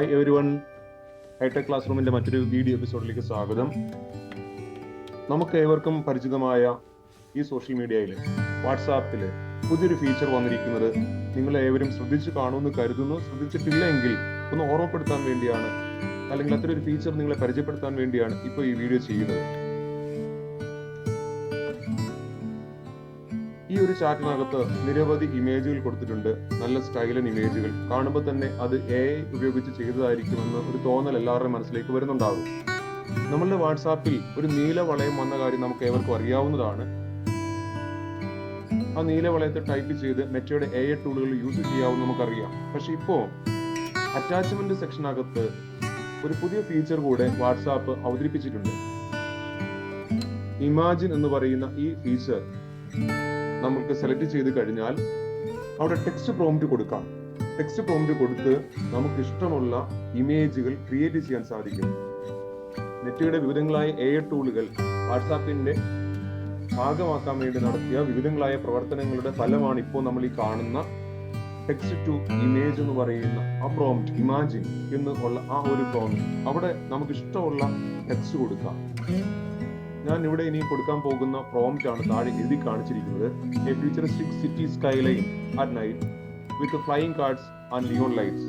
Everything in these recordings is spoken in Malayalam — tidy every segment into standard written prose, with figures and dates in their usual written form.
Hi everyone, high tech class റൂമിന്റെ മറ്റൊരു വീഡിയോ എപ്പിസോഡിലേക്ക് സ്വാഗതം. നമുക്ക് ഏവർക്കും പരിചിതമായ ഈ സോഷ്യൽ മീഡിയയിൽ വാട്സാപ്പിൽ പുതിയൊരു ഫീച്ചർ വന്നിരിക്കുന്നത് നിങ്ങൾ ഏവരും ശ്രദ്ധിച്ചു കാണുമെന്ന് കരുതുന്നു. ശ്രദ്ധിച്ചിട്ടില്ല എങ്കിൽ ഒന്ന് ഓർമ്മപ്പെടുത്താൻ വേണ്ടിയാണ്, അല്ലെങ്കിൽ അത്തരം ഒരു ഫീച്ചർ നിങ്ങളെ പരിചയപ്പെടുത്താൻ വേണ്ടിയാണ് ഇപ്പോൾ ഈ വീഡിയോ ചെയ്യുന്നത്. ഈ ഒരു ചാറ്റിനകത്ത് നിരവധി ഇമേജുകൾ കൊടുത്തിട്ടുണ്ട്. നല്ല സ്റ്റൈലൻ ഇമേജുകൾ കാണുമ്പോൾ തന്നെ അത് AI ഉപയോഗിച്ച് ചെയ്തതായിരിക്കുമെന്ന് ഒരു തോന്നൽ എല്ലാവരുടെയും മനസ്സിലേക്ക് വരുന്നുണ്ടാകും. നമ്മളുടെ വാട്സാപ്പിൽ ഒരു നീല വളയം വന്ന കാര്യം നമുക്ക് ഏവർക്കും അറിയാവുന്നതാണ്. ആ നീല വളയത്തെ ടൈപ്പ് ചെയ്ത് മെറ്റയുടെ AI ടൂളുകൾ യൂസ് ചെയ്യാവുന്ന നമുക്കറിയാം. പക്ഷെ ഇപ്പോ അറ്റാച്ച്മെന്റ് സെക്ഷനകത്ത് ഒരു പുതിയ ഫീച്ചർ കൂടെ വാട്സാപ്പ് അവതരിപ്പിച്ചിട്ടുണ്ട്. ഇമാജിൻ എന്ന് പറയുന്ന ഈ ഫീച്ചർ നമുക്ക് സെലക്ട് ചെയ്ത് കഴിഞ്ഞാൽ അവിടെ ടെക്സ്റ്റ് പ്രോംപ്റ്റ് കൊടുക്കാം. ടെക്സ്റ്റ് പ്രോംപ്റ്റ് കൊടുത്ത് നമുക്ക് ഇഷ്ടമുള്ള ഇമേജുകൾ ക്രിയേറ്റ് ചെയ്യാൻ സാധിക്കും. നെറ്റയുടെ വിവിധങ്ങളായ AI ടൂളുകൾ വാട്സാപ്പിന്റെ ഭാഗമാക്കാൻ വേണ്ടി നടത്തിയ വിവിധങ്ങളായ പ്രവർത്തനങ്ങളുടെ ഫലമാണ് ഇപ്പോൾ നമ്മൾ ഈ കാണുന്ന ടെക്സ്റ്റ് ടു ഇമേജ് എന്ന് പറയുന്ന ആ പ്രോംപ്റ്റ്, ഇമാജിൻ എന്നുള്ള ആ ഒരു പ്രോംപ്റ്റ്. അവിടെ നമുക്ക് ഇഷ്ടമുള്ള ടെക്സ്റ്റ് കൊടുക്കാം. ഞാൻ ഇവിടെ ഇനി കൊടുക്കാൻ പോകുന്ന പ്രോംപ്റ്റ് ആണ് താഴെ എഴുതി കാണിച്ചിരിക്കുന്നത്. A futuristic city skyline at night with flying cards and neon lights.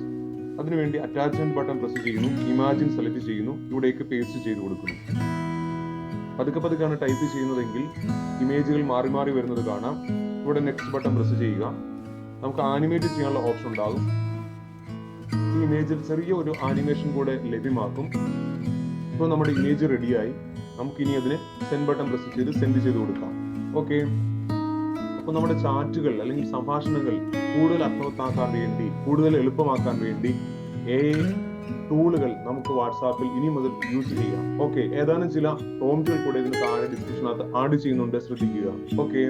അതിനുവേണ്ടി അറ്റാച്ച്മെന്റ് ബട്ടൺ പ്രസ് ചെയ്യുന്നു, ഇമാജിൻ സെലക്ട് ചെയ്യുന്നു, ഇവിടേക്ക് പേസ്റ്റ് ചെയ്ത് കൊടുക്കുന്നു. പതുക്കെ ടൈപ്പ് ചെയ്യുന്നതെങ്കിൽ ഇമേജുകൾ മാറി മാറി വരുന്നത് കാണാം. ഇവിടെ നെക്സ്റ്റ് ബട്ടൺ പ്രസ് ചെയ്യുക. നമുക്ക് ആനിമേറ്റ് ചെയ്യാനുള്ള ഓപ്ഷൻ ഉണ്ടാകും. ഈ ഇമേജിൽ ചെറിയ ഒരു ആനിമേഷൻ കൂടെ ലഭ്യമാക്കും. ഇപ്പോൾ നമ്മുടെ ഇമേജ് റെഡിയായി. നമുക്ക് ഇനി അതിന് സെൻഡ് ബട്ടൺ പ്രസ് ചെയ്ത് സെൻഡ് ചെയ്ത് കൊടുക്കാം. ഓക്കെ, അപ്പൊ നമ്മുടെ ചാറ്റുകൾ അല്ലെങ്കിൽ സംഭാഷണങ്ങൾ കൂടുതൽ അർത്ഥവത്താക്കാൻ വേണ്ടി, കൂടുതൽ എളുപ്പമാക്കാൻ വേണ്ടി AI ടൂളുകൾ നമുക്ക് വാട്സാപ്പിൽ ഇനി മുതൽ യൂസ് ചെയ്യാം. ഓക്കെ, ഏതാനും ചില പ്രോംപ്റ്റുകൾ കൂടെ ഇതിന് താഴെ ഡിസ്ക്രിപ്ഷനകത്ത് ആഡ് ചെയ്യുന്നുണ്ട്, ശ്രദ്ധിക്കുക. ഓക്കെ.